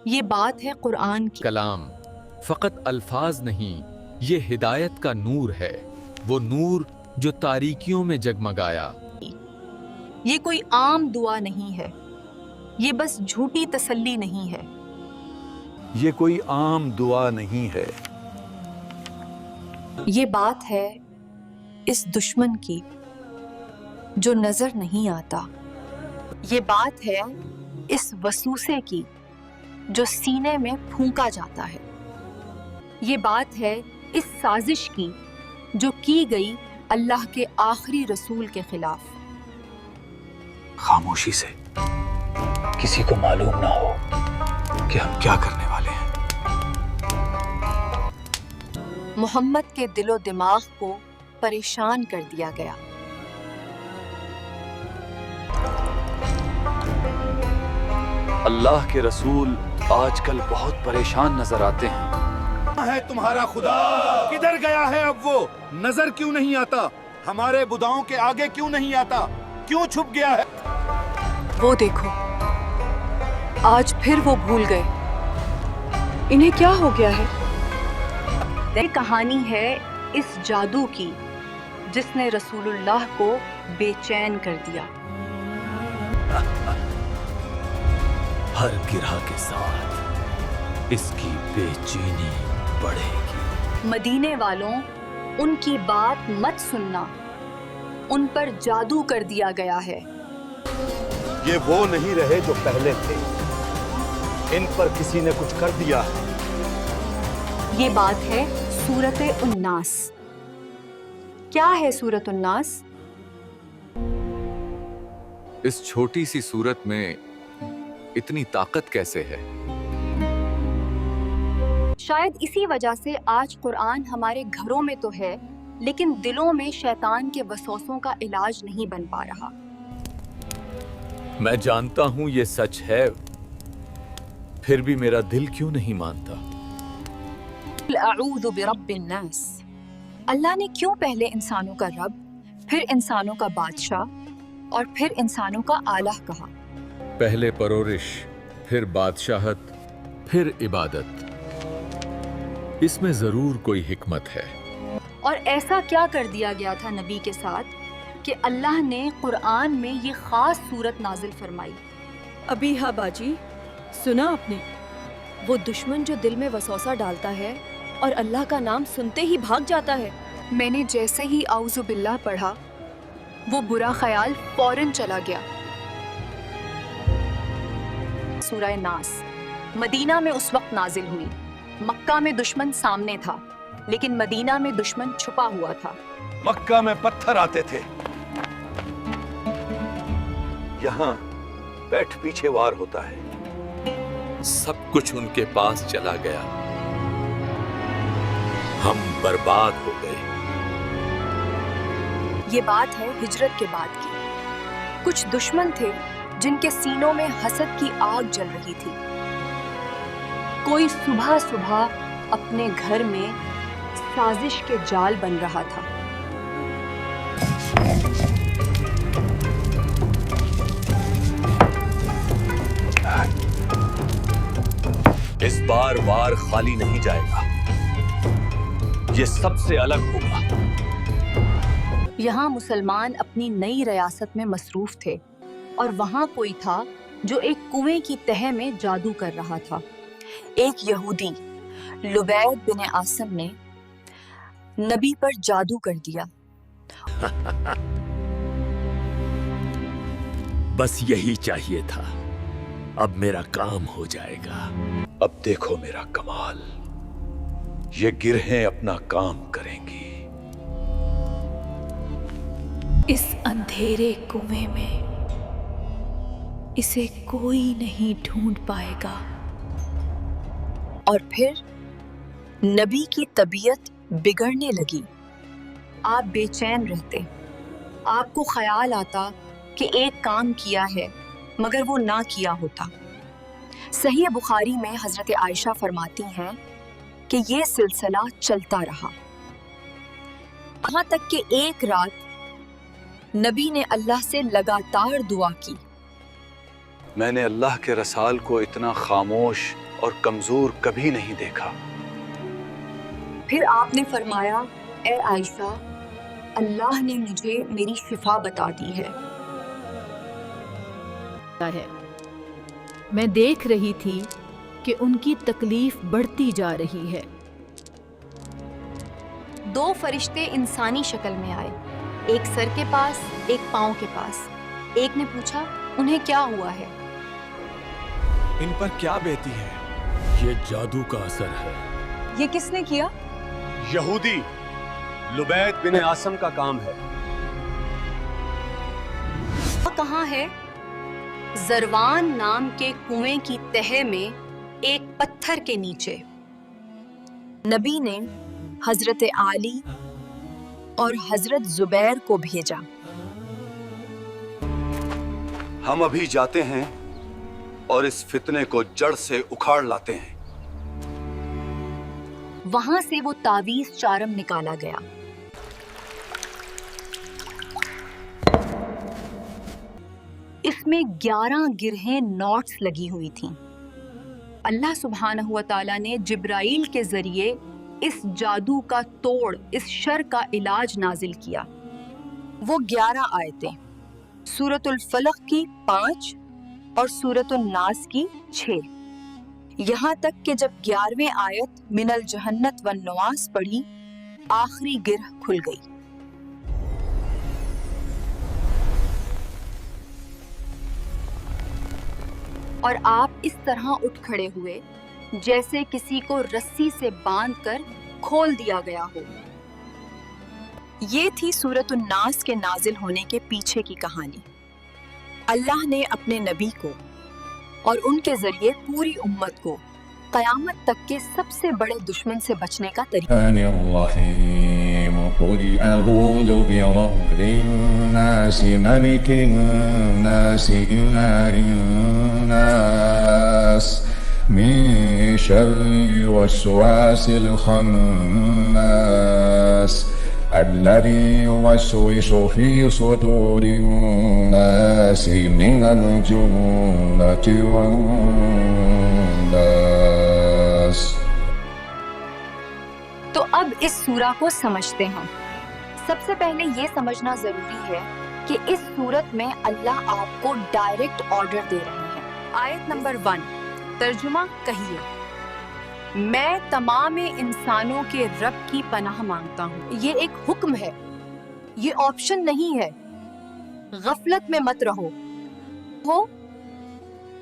یہ بات ہے قرآن کی۔ کلام فقط الفاظ نہیں، یہ ہدایت کا نور ہے، وہ نور جو تاریکیوں میں جگمگایا۔ یہ کوئی عام دعا نہیں ہے، یہ بس جھوٹی تسلی نہیں ہے۔ یہ کوئی عام دعا نہیں ہے، یہ بات ہے اس دشمن کی جو نظر نہیں آتا۔ یہ بات ہے اس وسوسے کی جو سینے میں پھونکا جاتا ہے۔ یہ بات ہے اس سازش کی جو کی گئی اللہ کے آخری رسول کے خلاف۔ خاموشی سے کسی کو معلوم نہ ہو کہ ہم کیا کرنے والے ہیں۔ محمد کے دل و دماغ کو پریشان کر دیا گیا۔ اللہ کے رسول آج کل بہت پریشان نظر آتے ہیں۔ کہاں ہے تمہارا خدا؟ کدھر گیا ہے اب وہ؟ نظر کیوں نہیں آتا؟ ہمارے بدعوں کے آگے کیوں نہیں آتا؟ کیوں چھپ گیا ہے؟ وہ دیکھو، آج پھر وہ بھول گئے۔ انہیں کیا ہو گیا ہے؟ یہ کہانی ہے اس جادو کی جس نے رسول اللہ کو بے چین کر دیا۔ ہر گرہ کے ساتھ اس کی بے چینی بڑھے گی۔ مدینے والوں، ان کی بات مت سننا، ان پر جادو کر دیا گیا ہے۔ یہ وہ نہیں رہے جو پہلے تھے، ان پر کسی نے کچھ کر دیا ہے۔ یہ بات ہے سورۃ الناس۔ کیا ہے سورۃ الناس؟ اس چھوٹی سی صورت میں اتنی طاقت کیسے ہے؟ شاید اسی وجہ سے آج قرآن ہمارے گھروں میں تو ہے، لیکن دلوں میں شیطان کے وسوسوں کا علاج نہیں بن پا رہا۔ میں جانتا ہوں یہ سچ ہے، پھر بھی میرا دل کیوں نہیں مانتا؟ اعوذ برب الناس۔ اللہ نے کیوں پہلے انسانوں کا رب، پھر انسانوں کا بادشاہ اور پھر انسانوں کا الہ کہا؟ پہلے پرورش، پھر بادشاہت، پھر عبادت۔ اس میں ضرور کوئی حکمت ہے۔ اور ایسا کیا کر دیا گیا تھا نبی کے ساتھ کہ اللہ نے قرآن میں یہ خاص صورت نازل فرمائی؟ ابھی ہاں باجی، سنا آپ نے؟ وہ دشمن جو دل میں وسوسہ ڈالتا ہے اور اللہ کا نام سنتے ہی بھاگ جاتا ہے۔ میں نے جیسے ہی اعوذ باللہ پڑھا، وہ برا خیال فوراً چلا گیا۔ سورہ ناس مدینہ میں اس وقت نازل ہوئی۔ مکہ میں دشمن سامنے تھا، لیکن مدینہ میں دشمن چھپا ہوا تھا۔ مکہ میں پتھر آتے تھے، یہاں پیٹھ پیچھے وار ہوتا ہے۔ سب کچھ ان کے پاس چلا گیا، ہم برباد ہو گئے۔ یہ بات ہے ہجرت کے بعد کی۔ کچھ دشمن تھے جن کے سینوں میں حسد کی آگ جل رہی تھی۔ کوئی صبح صبح اپنے گھر میں سازش کے جال بن رہا تھا۔ اس بار وار خالی نہیں جائے گا، یہ سب سے الگ ہوگا۔ یہاں مسلمان اپنی نئی ریاست میں مصروف تھے، اور وہاں کوئی تھا جو ایک کنویں کی تہہ میں جادو کر رہا تھا۔ ایک یہودی لبید بن عاصم نے نبی پر جادو کر دیا۔ بس یہی چاہیے تھا، اب میرا کام ہو جائے گا۔ اب دیکھو میرا کمال، یہ گرہیں اپنا کام کریں گی۔ اس اندھیرے کنویں میں اسے کوئی نہیں ڈھونڈ پائے گا۔ اور پھر نبی کی طبیعت بگڑنے لگی۔ آپ بے چین رہتے، آپ کو خیال آتا کہ ایک کام کیا ہے مگر وہ نہ کیا ہوتا۔ صحیح بخاری میں حضرت عائشہ فرماتی ہیں کہ یہ سلسلہ چلتا رہا، یہاں تک کہ ایک رات نبی نے اللہ سے لگاتار دعا کی۔ میں نے اللہ کے رسال کو اتنا خاموش اور کمزور کبھی نہیں دیکھا۔ پھر آپ نے فرمایا اے عائشہ اللہ نے مجھے میری شفا بتا دی ہے۔ میں دیکھ رہی تھی کہ ان کی تکلیف بڑھتی جا رہی ہے۔ 2 فرشتے انسانی شکل میں آئے، ایک سر کے پاس ایک پاؤں کے پاس۔ ایک نے پوچھا انہیں کیا ہوا ہے؟ ان پر کیا بیتی ہے؟ یہ جادو کا اثر ہے۔ یہ کس نے کیا؟ یہودی لبید بن عاصم کا کام ہے۔ وہ کہاں ہے؟ زروان نام کے کنویں کی تہہ میں ایک پتھر کے نیچے۔ نبی نے حضرت علی اور حضرت زبیر کو بھیجا۔ ہم ابھی جاتے ہیں اور اس فتنے کو جڑ سے اکھاڑ لاتے ہیں۔ وہاں سے وہ تعویذ چارم نکالا گیا۔ اس میں 11 گرہیں نوٹس لگی ہوئی تھیں۔ اللہ سبحانہ و تعالیٰ نے جبرائیل کے ذریعے اس جادو کا توڑ، اس شر کا علاج نازل کیا۔ وہ 11 آیتیں سورۃ الفلق کی 5 اور سورۃ الناس کی 6، یہاں تک کہ جب 11ویں آیت من الجہنت والنواس پڑھی، آخری گرہ کھل گئی۔ اور آپ اس طرح اٹھ کھڑے ہوئے جیسے کسی کو رسی سے باندھ کر کھول دیا گیا ہو۔ یہ تھی سورۃ الناس کے نازل ہونے کے پیچھے کی کہانی۔ اللہ نے اپنے نبی کو اور ان کے ذریعے پوری امت کو قیامت تک کے سب سے بڑے دشمن سے بچنے کا طریقہ قل أعوذ برب الناس ملك الناس إله الناس من شر الوسواس الخناس الذي يوسوس في صدور الناس من الجنة والناس۔ تو اب اس سورہ کو سمجھتے ہیں۔ سب سے پہلے یہ سمجھنا ضروری ہے کہ اس سورت میں اللہ آپ کو ڈائریکٹ آرڈر دے رہے ہیں۔ آیت نمبر 1 ترجمہ کہیے، میں تمام انسانوں کے رب کی پناہ مانگتا ہوں۔ یہ ایک حکم ہے، یہ آپشن نہیں ہے۔ غفلت میں مت رہو۔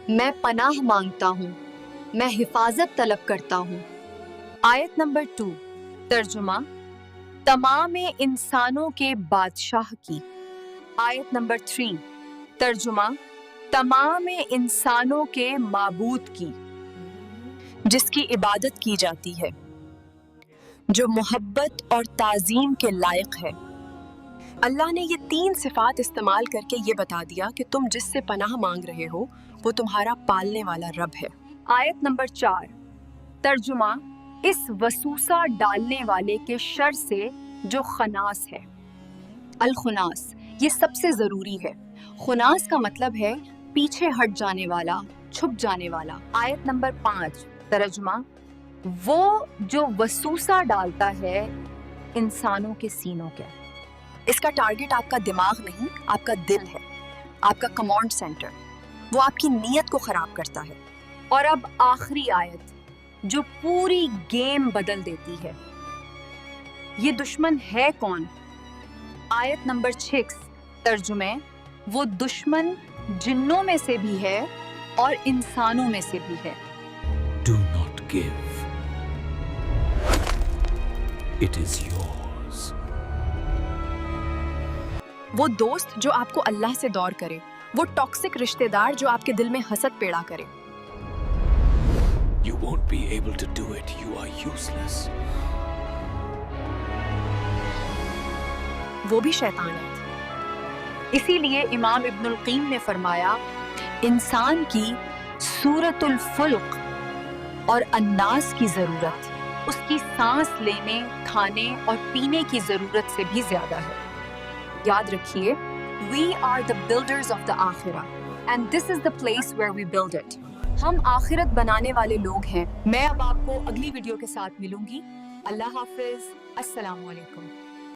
میں پناہ مانگتا ہوں، میں حفاظت طلب کرتا ہوں۔ آیت نمبر 2 ترجمہ تمام انسانوں کے بادشاہ کی۔ آیت نمبر 3 ترجمہ تمام انسانوں کے معبود کی، جس کی عبادت کی جاتی ہے، جو محبت اور تعظیم کے لائق ہے۔ اللہ نے یہ 3 صفات استعمال کر کے یہ بتا دیا کہ تم جس سے پناہ مانگ رہے ہو وہ تمہارا پالنے والا رب ہے۔ آیت نمبر 4 ترجمہ اس وسوسہ ڈالنے والے کے شر سے جو خناس ہے۔ الخناس یہ سب سے ضروری ہے۔ خناس کا مطلب ہے پیچھے ہٹ جانے والا، چھپ جانے والا۔ آیت نمبر 5 ترجمہ وہ جو وسوسہ ڈالتا ہے انسانوں کے سینوں کے۔ اس کا ٹارگٹ آپ کا دماغ نہیں، آپ کا دل ہے، آپ کا کمانڈ سینٹر۔ وہ آپ کی نیت کو خراب کرتا ہے۔ اور اب آخری آیت جو پوری گیم بدل دیتی ہے۔ یہ دشمن ہے کون؟ آیت نمبر 6 ترجمے وہ دشمن جنوں میں سے بھی ہے اور انسانوں میں سے بھی ہے۔ Do not give. It is yours. وہ دوست جو آپ کو اللہ سے دور کرے، وہ ٹاکسک رشتہ دار جو آپ کے دل میں حسد پیدا کرے۔ You won't be able to do it. You are useless. وہ بھی شیطان ہے۔ اسی لیے امام ابن القیم نے فرمایا انسان کی سورۃ الفلق اور الناس کی ضرورت اس کی سانس لینے، کھانے اور پینے کی ضرورت سے بھی زیادہ ہے۔ یاد رکھیے we are the builders of the آخرہ and this is the place where we build it۔ ہم آخرت بنانے والے لوگ ہیں۔ میں اب آپ کو اگلی ویڈیو کے ساتھ ملوں گی۔ اللہ حافظ، السلام علیکم۔